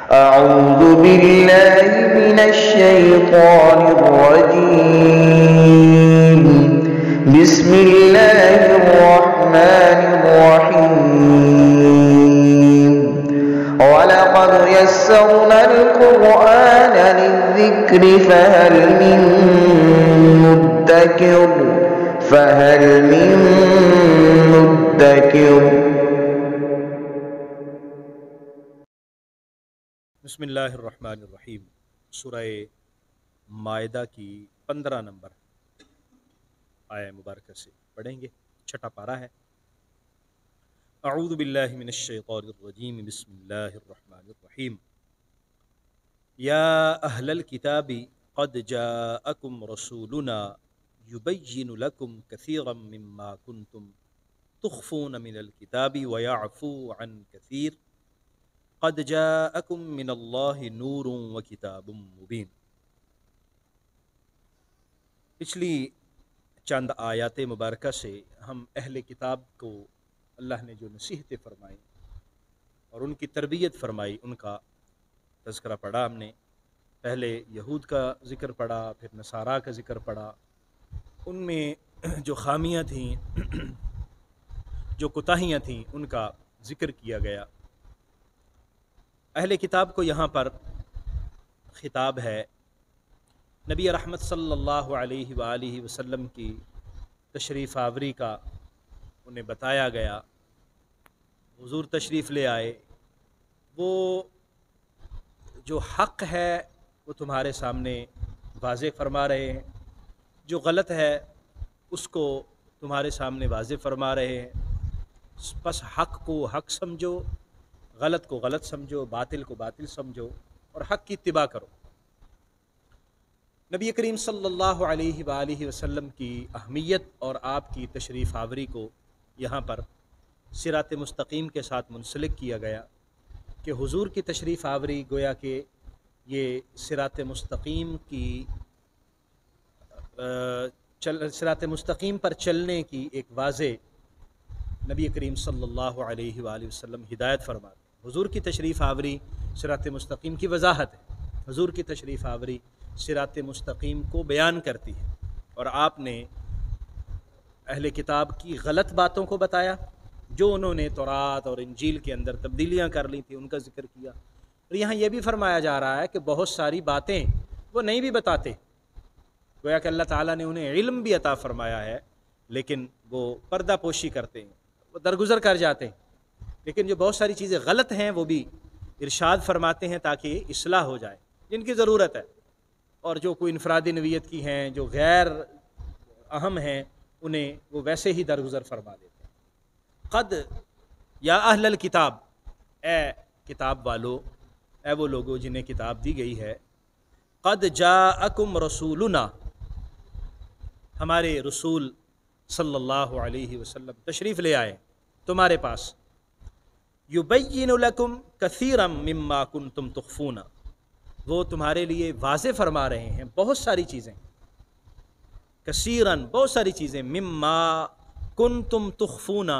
أعوذ بالله من الشيطان الرجيم. بسم الله الرحمن الرحيم. ولقد يسرنا القرآن للذكر فهل من مدكر. بسم اللہ الرحمن الرحیم. سورہ مائدہ کی 15 نمبر آیہ مبارکہ سے پڑھیں گے. چھٹا پارہ ہے. اعوذ باللہ من الشیطان الرجیم. بسم اللہ الرحمن الرحیم. یا اہل الکتاب قد جاءکم رسولنا یبین لکم کثیرا مما کنتم تخفون من الکتاب ویعفو عن کثیر قد جاءکم من اللہ نور و کتاب مبین. پچھلی چند آیات مبارکہ سے ہم اہل کتاب کو اللہ نے جو نصیحتیں فرمائیں اور ان کی تربیت فرمائی ان کا تذکرہ پڑھا. ہم نے پہلے یہود کا ذکر پڑھا، پھر نصارہ کا ذکر پڑھا. ان میں جو خامیاں تھیں، جو کوتاہیاں تھیں، ان کا ذکر کیا گیا. اہل کتاب کو یہاں پر خطاب ہے. نبی رحمت صلی اللہ علیہ وآلہ وسلم کی تشریف آوری کا انہیں بتایا گیا. حضور تشریف لے آئے. وہ جو حق ہے وہ تمہارے سامنے واضح فرما رہے ہیں، جو غلط ہے اس کو تمہارے سامنے واضح فرما رہے ہیں. بس حق کو حق سمجھو، غلط کو غلط سمجھو، باطل کو باطل سمجھو اور حق کی اتباع کرو. نبی کریم صلی اللہ علیہ وآلہ وسلم کی اہمیت اور آپ کی تشریف آوری کو یہاں پر صراط مستقیم کے ساتھ منسلک کیا گیا کہ حضور کی تشریف آوری گویا کہ یہ صراط مستقیم پر چلنے کی ایک واضح نبی کریم صلی اللہ علیہ وآلہ وسلم ہدایت فرماتے. حضور کی تشریف آوری صراط مستقیم کی وضاحت ہے. حضور کی تشریف آوری صراط مستقیم کو بیان کرتی ہے. اور آپ نے اہل کتاب کی غلط باتوں کو بتایا جو انہوں نے تورات اور انجیل کے اندر تبدیلیاں کر لی تھیں، ان کا ذکر کیا. اور یہاں یہ بھی فرمایا جا رہا ہے کہ بہت ساری باتیں وہ نہیں بھی بتاتے. گویا کہ اللہ تعالیٰ نے انہیں علم بھی عطا فرمایا ہے لیکن وہ پردہ پوشی کرتے ہیں، وہ درگزر کر جاتے ہیں. لیکن جو بہت ساری چیزیں غلط ہیں وہ بھی ارشاد فرماتے ہیں تاکہ اصلاح ہو جائے جن کی ضرورت ہے. اور جو کوئی انفرادی نوعیت کی ہیں، جو غیر اہم ہیں، انہیں وہ ویسے ہی درگزر فرما دیتے ہیں. قد یا اہل الکتاب، اے کتاب والو، اے وہ لوگوں جنہیں کتاب دی گئی ہے. قد جاءکم رسولنا، ہمارے رسول صلی اللہ علیہ وسلم تشریف لے آئے تمہارے پاس. یبین لکم کثیرا مما کنتم تخفون، وہ تمہارے لیے واضح فرما رہے ہیں بہت ساری چیزیں. کثیراً، بہت ساری چیزیں. مما کنتم تخفون،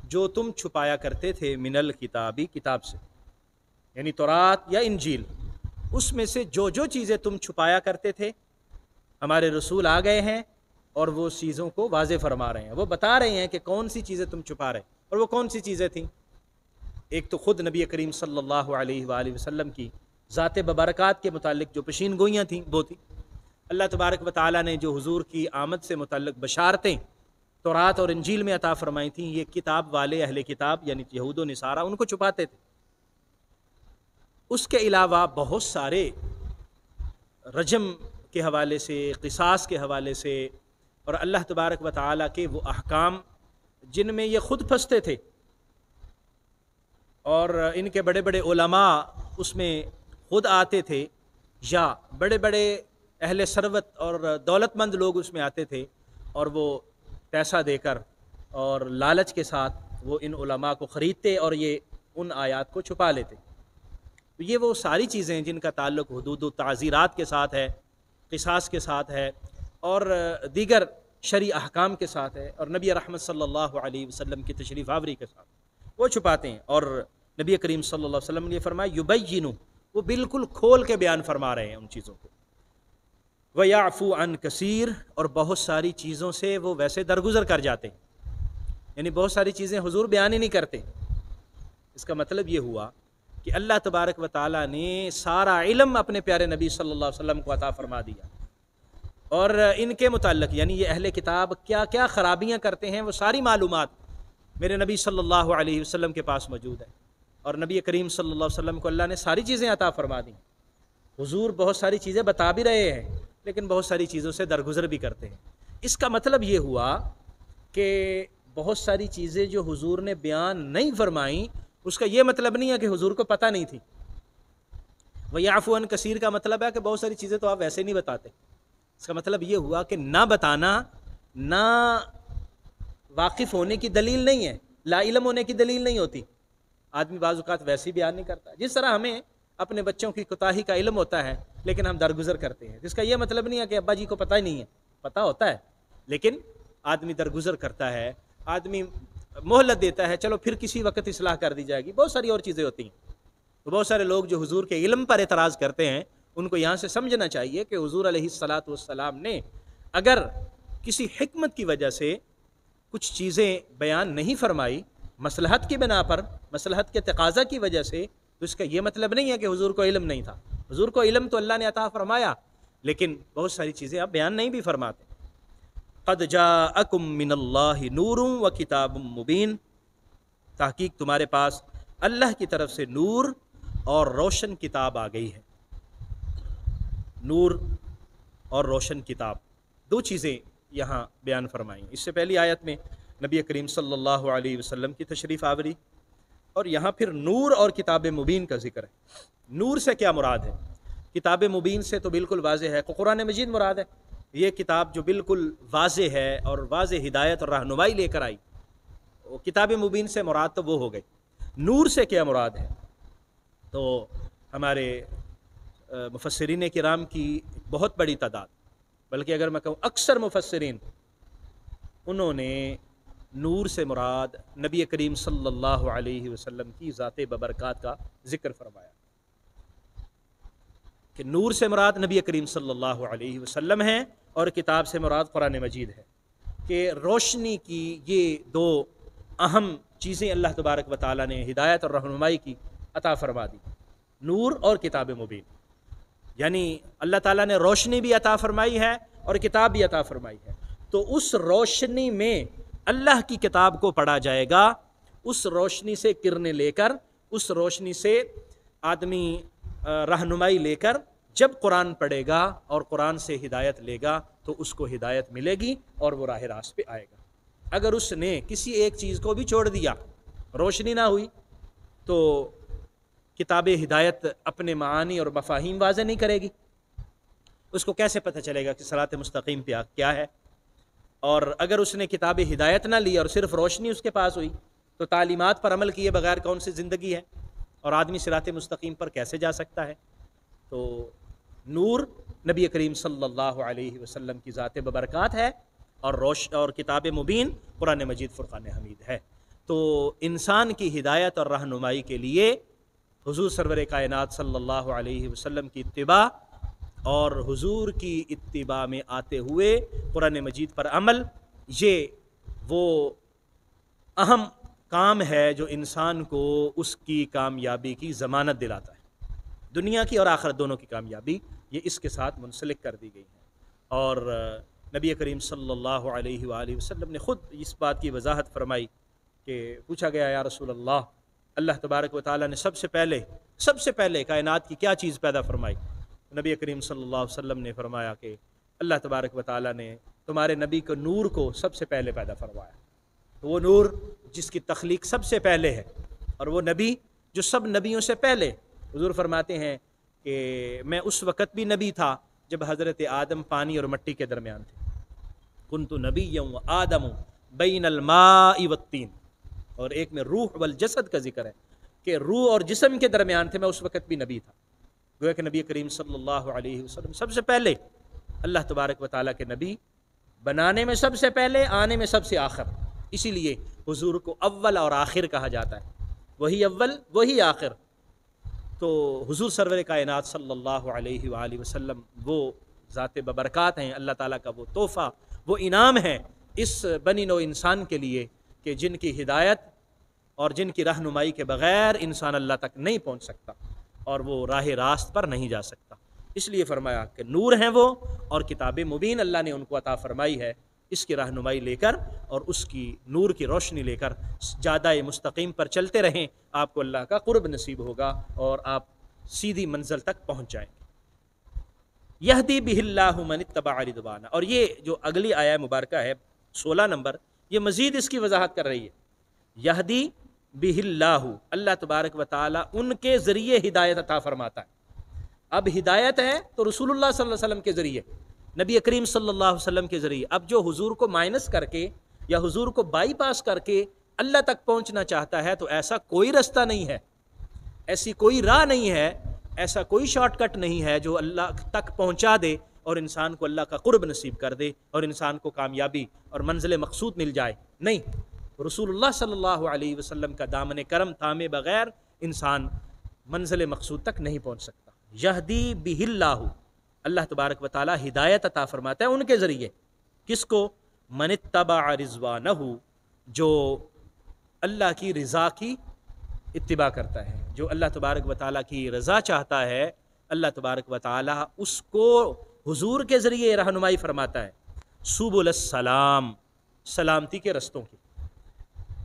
جو تم چھپایا کرتے تھے. من الکتابی، کتاب سے، یعنی تورات یا انجیل. اس میں سے جو جو چیزیں تم چھپایا کرتے تھے ہمارے رسول آ گئے ہیں اور وہ چیزوں کو واضح فرما رہے ہیں. وہ بتا رہے ہیں کہ کون سی چیزیں تم چھپا رہے اور وہ کون سی چیزیں تھیں. ایک تو خود نبی کریم صلی اللہ علیہ وآلہ وسلم کی ذات ببرکات کے متعلق جو پیشین گوئیاں تھیں وہ تھیں. اللہ تبارک و تعالیٰ نے جو حضور کی آمد سے متعلق بشارتیں تورات اور انجیل میں عطا فرمائی تھیں، یہ کتاب والے اہل کتاب یعنی یہود و نصارہ ان کو چھپاتے تھے. اس کے علاوہ بہت سارے رجم کے حوالے سے، قصاص کے حوالے سے اور اللہ تبارک و تعالیٰ کے وہ احکام جن میں یہ خود پھنستے تھے اور ان کے بڑے بڑے علماء اس میں خود آتے تھے یا بڑے بڑے اہل ثروت اور دولت مند لوگ اس میں آتے تھے اور وہ پیسہ دے کر اور لالچ کے ساتھ وہ ان علماء کو خریدتے اور یہ ان آیات کو چھپا لیتے. یہ وہ ساری چیزیں جن کا تعلق حدود و تعزیرات کے ساتھ ہے، قصاص کے ساتھ ہے اور دیگر شرعی احکام کے ساتھ ہے اور نبی رحمت صلی اللہ علیہ وسلم کی تشریف آوری کے ساتھ وہ چھپاتے ہیں. اور نبی کریم صلی اللہ علیہ وسلم نے فرمایا یبینو، وہ بالکل کھول کے بیان فرما رہے ہیں ان چیزوں کو۔ وَيَعْفُو عَنْ كَثِيرٍ، اور بہت ساری چیزوں سے وہ ویسے درگزر کر جاتے ہیں، یعنی بہت ساری چیزیں حضور بیان ہی نہیں کرتے۔ اس کا مطلب یہ ہوا کہ اللہ تبارک و تعالیٰ نے سارا علم اپنے پیارے نبی صلی اللہ علیہ وسلم کو عطا فرما دیا، اور ان کے متعلق یعنی یہ اہل کتاب کیا کیا خرابیاں کرتے ہیں وہ ساری معلومات میرے نبی صلی اللہ علیہ وسلم کے پاس موجود ہے، اور نبی کریم صلی اللہ علیہ وسلم کو اللہ نے ساری چیزیں عطا فرما دیں۔ حضور بہت ساری چیزیں بتا بھی رہے ہیں لیکن بہت ساری چیزوں سے درگزر بھی کرتے ہیں۔ اس کا مطلب یہ ہوا کہ بہت ساری چیزیں جو حضور نے بیان نہیں فرمائیں اس کا یہ مطلب نہیں ہے کہ حضور کو پتہ نہیں تھی۔ وَيَعْفُو عَنْ كَثِيرٍ کا مطلب ہے کہ بہت ساری چیزیں تو آپ ویسے نہیں بتاتے۔ اس کا مطلب یہ ہوا کہ نہ بتانا نہ واقف ہونے کی دلیل نہیں ہے، لا علم ہونے کی دلیل نہیں ہوتی۔ آدمی بعض اوقات ویسے ہی بیان نہیں کرتا، جس طرح ہمیں اپنے بچوں کی کوتاہی کا علم ہوتا ہے لیکن ہم درگزر کرتے ہیں، جس کا یہ مطلب نہیں ہے کہ ابا جی کو پتہ ہی نہیں ہے، پتہ ہوتا ہے لیکن آدمی درگزر کرتا ہے، آدمی مہلت دیتا ہے، چلو پھر کسی وقت اصلاح کر دی جائے گی۔ بہت ساری اور چیزیں ہوتی ہیں۔ تو بہت سارے لوگ جو حضور کے علم پر اعتراض کرتے ہیں ان کو یہاں سے سمجھنا چاہیے کہ حضور علیہ الصلاۃ والسلام نے اگر کسی حکمت کی وجہ سے کچھ چیزیں بیان نہیں فرمائی مصلحت کی بنا پر، مصلحت کے تقاضا کی وجہ سے، تو اس کا یہ مطلب نہیں ہے کہ حضور کو علم نہیں تھا۔ حضور کو علم تو اللہ نے عطا فرمایا لیکن بہت ساری چیزیں آپ بیان نہیں بھی فرماتے۔ قد جاءکم من اللہ نور و کتاب مبین، تحقیق تمہارے پاس اللہ کی طرف سے نور اور روشن کتاب آ گئی ہے۔ نور اور روشن کتاب دو چیزیں یہاں بیان فرمائیں۔ اس سے پہلی آیت میں نبی کریم صلی اللہ علیہ وسلم کی تشریف آوری، اور یہاں پھر نور اور کتاب مبین کا ذکر ہے۔ نور سے کیا مراد ہے؟ کتاب مبین سے تو بالکل واضح ہے کہ قرآن مجید مراد ہے۔ یہ کتاب جو بالکل واضح ہے اور واضح ہدایت اور رہنمائی لے کر آئی، وہ کتاب مبین سے مراد تو وہ ہو گئی۔ نور سے کیا مراد ہے؟ تو ہمارے مفسرین کرام کی بہت بڑی تعداد، بلکہ اگر میں کہوں اکثر مفسرین، انہوں نے نور سے مراد نبی کریم صلی اللہ علیہ وسلم کی ذات ببرکات کا ذکر فرمایا کہ نور سے مراد نبی کریم صلی اللہ علیہ وسلم ہے اور کتاب سے مراد قرآن مجید ہے، کہ روشنی کی یہ دو اہم چیزیں اللہ تبارک و تعالیٰ نے ہدایت اور رہنمائی کی عطا فرما دی، نور اور کتاب مبین۔ یعنی اللہ تعالیٰ نے روشنی بھی عطا فرمائی ہے اور کتاب بھی عطا فرمائی ہے، تو اس روشنی میں اللہ کی کتاب کو پڑھا جائے گا، اس روشنی سے کرنیں لے کر، اس روشنی سے آدمی رہنمائی لے کر جب قرآن پڑھے گا اور قرآن سے ہدایت لے گا تو اس کو ہدایت ملے گی اور وہ راہ راست پہ آئے گا۔ اگر اس نے کسی ایک چیز کو بھی چھوڑ دیا، روشنی نہ ہوئی، تو کتاب ہدایت اپنے معانی اور مفاہیم واضح نہیں کرے گی۔ اس کو کیسے پتہ چلے گا کہ صراط مستقیم پہ کیا ہے؟ اور اگر اس نے کتاب ہدایت نہ لی اور صرف روشنی اس کے پاس ہوئی تو تعلیمات پر عمل کیے بغیر کون سی زندگی ہے، اور آدمی صراط مستقیم پر کیسے جا سکتا ہے؟ تو نور نبی کریم صلی اللہ علیہ وسلم کی ذات ببرکات ہے، اور کتاب مبین قرآن مجید فرقان حمید ہے۔ تو انسان کی ہدایت اور رہنمائی کے لیے حضور سرور کائنات صلی اللہ علیہ وسلم کی اتباع اور حضور کی اتباع میں آتے ہوئے قرآن مجید پر عمل، یہ وہ اہم کام ہے جو انسان کو اس کی کامیابی کی ضمانت دلاتا ہے، دنیا کی اور آخرت دونوں کی کامیابی یہ اس کے ساتھ منسلک کر دی گئی ہے۔ اور نبی کریم صلی اللہ علیہ وآلہ وسلم نے خود اس بات کی وضاحت فرمائی کہ پوچھا گیا یا رسول اللہ، اللہ تبارک و تعالیٰ نے سب سے پہلے کائنات کی کیا چیز پیدا فرمائی؟ نبی کریم صلی اللہ علیہ وسلم نے فرمایا کہ اللہ تبارک و تعالیٰ نے تمہارے نبی کو نور کو سب سے پہلے پیدا فرمایا۔ تو وہ نور جس کی تخلیق سب سے پہلے ہے، اور وہ نبی جو سب نبیوں سے پہلے، حضور فرماتے ہیں کہ میں اس وقت بھی نبی تھا جب حضرت آدم پانی اور مٹی کے درمیان تھے، کنت نبیا و آدم بین الماء والطین، اور ایک میں روح والجسد کا ذکر ہے کہ روح اور جسم کے درمیان تھے، میں اس وقت بھی نبی تھا۔ گویا کہ نبی کریم صلی اللہ علیہ وسلم سب سے پہلے اللہ تبارک و تعالیٰ کے نبی، بنانے میں سب سے پہلے، آنے میں سب سے آخر، اسی لیے حضور کو اول اور آخر کہا جاتا ہے، وہی اول وہی آخر۔ تو حضور سرور کائنات صلی اللہ علیہ وآلہ وسلم وہ ذات ببرکات ہیں، اللہ تعالیٰ کا وہ تحفہ، وہ انعام ہے اس بنی نوع انسان کے لیے کہ جن کی ہدایت اور جن کی رہنمائی کے بغیر انسان اللہ تک نہیں پہنچ سکتا اور وہ راہ راست پر نہیں جا سکتا۔ اس لیے فرمایا کہ نور ہیں وہ، اور کتاب مبین اللہ نے ان کو عطا فرمائی ہے، اس کی رہنمائی لے کر اور اس کی نور کی روشنی لے کر جادہ مستقیم پر چلتے رہیں، آپ کو اللہ کا قرب نصیب ہوگا اور آپ سیدھی منزل تک پہنچ جائیں گے۔ یہدی بہ اللہ من اتبع رضوانہ، اور یہ جو اگلی آیہ مبارکہ ہے 16 نمبر، یہ مزید اس کی وضاحت کر رہی ہے۔ یہدی بہ اللہ، اللہ تبارک و تعالی ان کے ذریعے ہدایت عطا فرماتا ہے۔ اب ہدایت ہے تو رسول اللہ صلی اللہ علیہ وسلم کے ذریعے، نبی کریم صلی اللہ علیہ وسلم کے ذریعے۔ اب جو حضور کو مائنس کر کے یا حضور کو بائی پاس کر کے اللہ تک پہنچنا چاہتا ہے، تو ایسا کوئی رستہ نہیں ہے، ایسی کوئی راہ نہیں ہے، ایسا کوئی شارٹ کٹ نہیں ہے جو اللہ تک پہنچا دے اور انسان کو اللہ کا قرب نصیب کر دے اور انسان کو کامیابی اور منزل مقصود مل جائے۔ نہیں، رسول اللہ صلی اللہ علیہ وسلم کا دامن کرم تھامے بغیر انسان منزل مقصود تک نہیں پہنچ سکتا۔ یہدی بہ اللہ، اللہ تبارک و تعالی ہدایت عطا فرماتا ہے ان کے ذریعے۔ کس کو؟ من اتبع رضوانہ، جو اللہ کی رضا کی اتباع کرتا ہے، جو اللہ تبارک و تعالیٰ کی رضا چاہتا ہے، اللہ تبارک و تعالیٰ اس کو حضور کے ذریعے رہنمائی فرماتا ہے۔ سبل السلام، سلامتی کے رستوں کی،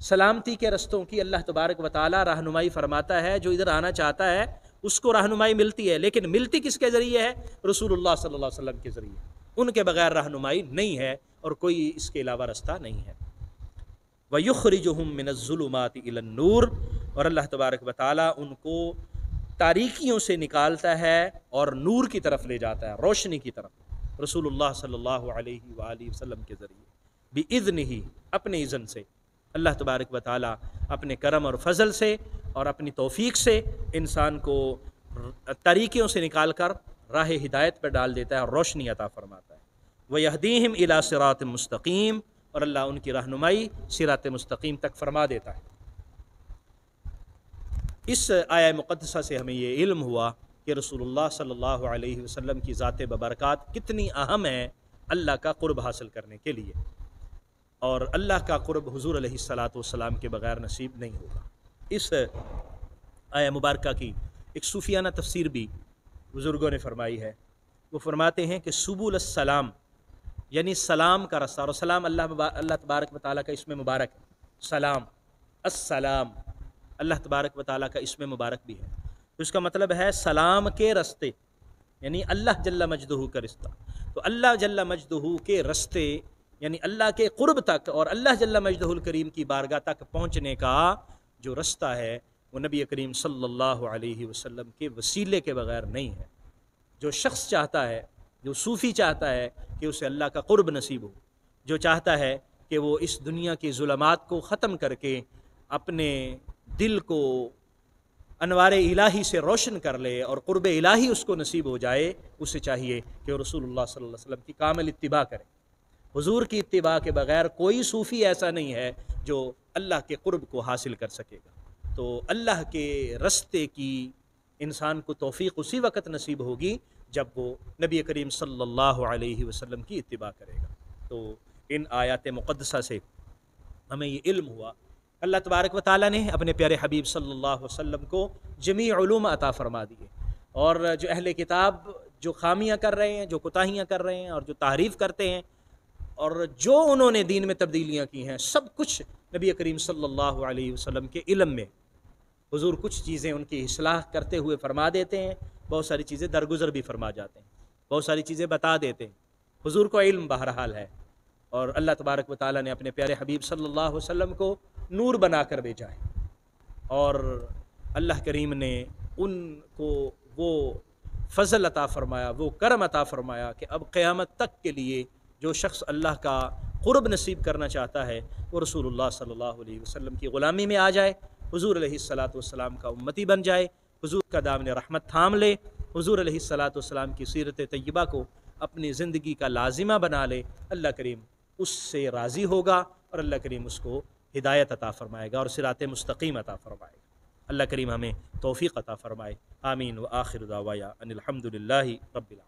سلامتی کے رستوں کی اللہ تبارک و تعالیٰ رہنمائی فرماتا ہے۔ جو ادھر آنا چاہتا ہے اس کو رہنمائی ملتی ہے، لیکن ملتی کس کے ذریعے ہے؟ رسول اللہ صلی اللہ علیہ وسلم کے ذریعے۔ ان کے بغیر رہنمائی نہیں ہے اور کوئی اس کے علاوہ رستہ نہیں ہے۔ وَيُخْرِجُهُم مِّنَ الظُّلُمَاتِ إِلَى النُّورِ، اور اللہ تبارک و تعالیٰ ان کو تاریکیوں سے نکالتا ہے اور نور کی طرف لے جاتا ہے، روشنی کی طرف، رسول اللہ صلی اللہ علیہ وآلہ وسلم کے ذریعے، بِإِذْنِهِ، اپنے اذن سے۔ اللہ تبارک و تعالیٰ اپنے کرم اور فضل سے اور اپنی توفیق سے انسان کو تاریکیوں سے نکال کر راہ ہدایت پر ڈال دیتا ہے اور روشنی عطا فرماتا ہے۔ وَيَهْدِيهِمْ إِلَى صِرَاطٍ مُسْتَقِيمٍ، اور اللہ ان کی رہنمائی صراط مستقیم تک فرما دیتا ہے۔ اس آیہ مقدسہ سے ہمیں یہ علم ہوا کہ رسول اللہ صلی اللہ علیہ وسلم کی ذات ببرکات کتنی اہم ہے اللہ کا قرب حاصل کرنے کے لیے، اور اللہ کا قرب حضور علیہ الصلاۃ والسلام کے بغیر نصیب نہیں ہوگا۔ اس آیہ مبارکہ کی ایک صوفیانہ تفسیر بھی بزرگوں نے فرمائی ہے۔ وہ فرماتے ہیں کہ سبل السلام یعنی سلام کا رستہ، اور سلام اللہ تبارک و تعالیٰ کا اسم مبارک ہے، سلام، السلام اللہ تبارک و تعالیٰ کا اسم مبارک بھی ہے، تو اس کا مطلب ہے سلام کے رستے، یعنی اللہ جل مجدہ کا رستہ۔ تو اللہ جل مجدہ کے رستے یعنی اللہ کے قرب تک اور اللہ جل مجدہ الکریم کی بارگاہ تک پہنچنے کا جو رستہ ہے وہ نبی کریم صلی اللہ علیہ وسلم کے وسیلے کے بغیر نہیں ہے۔ جو شخص چاہتا ہے، جو صوفی چاہتا ہے کہ اسے اللہ کا قرب نصیب ہو، جو چاہتا ہے کہ وہ اس دنیا کی ظلمات کو ختم کر کے اپنے دل کو انوار الہی سے روشن کر لے اور قرب الہی اس کو نصیب ہو جائے، اسے چاہیے کہ وہ رسول اللہ صلی اللہ علیہ وسلم کی کامل اتباع کرے۔ حضور کی اتباع کے بغیر کوئی صوفی ایسا نہیں ہے جو اللہ کے قرب کو حاصل کر سکے گا۔ تو اللہ کے رستے کی انسان کو توفیق اسی وقت نصیب ہوگی جب وہ نبی کریم صلی اللہ علیہ وسلم کی اتباع کرے گا۔ تو ان آیات مقدسہ سے ہمیں یہ علم ہوا، اللہ تبارک و تعالیٰ نے اپنے پیارے حبیب صلی اللہ علیہ وسلم کو جمیع علوم عطا فرما دیے، اور جو اہل کتاب جو خامیاں کر رہے ہیں، جو کوتاہیاں کر رہے ہیں اور جو تعریف کرتے ہیں اور جو انہوں نے دین میں تبدیلیاں کی ہیں، سب کچھ نبی کریم صلی اللہ علیہ وسلم کے علم میں۔ حضور کچھ چیزیں ان کی اصلاح کرتے ہوئے فرما دیتے ہیں، بہت ساری چیزیں درگزر بھی فرما جاتے ہیں، بہت ساری چیزیں بتا دیتے ہیں۔ حضور کو علم بہرحال ہے، اور اللہ تبارک و تعالیٰ نے اپنے پیارے حبیب صلی اللہ علیہ وسلم کو نور بنا کر بھیجا ہے، اور اللہ کریم نے ان کو وہ فضل عطا فرمایا، وہ کرم عطا فرمایا کہ اب قیامت تک کے لیے جو شخص اللہ کا قرب نصیب کرنا چاہتا ہے وہ رسول اللہ صلی اللہ علیہ وسلم کی غلامی میں آ جائے، حضور علیہ الصلاۃ والسلام کا امتی بن جائے، حضور کا دامن رحمت تھام لے، حضور علیہ الصلاۃ والسلام کی سیرت طیبہ کو اپنی زندگی کا لازمہ بنا لے۔ اللہ کریم اس سے راضی ہوگا اور اللہ کریم اس کو ہدایت عطا فرمائے گا اور صراط مستقیم عطا فرمائے گا۔ اللہ کریم ہمیں توفیق عطا فرمائے۔ آمین و آخر دعوایا ان الحمد للہ رب العالمین۔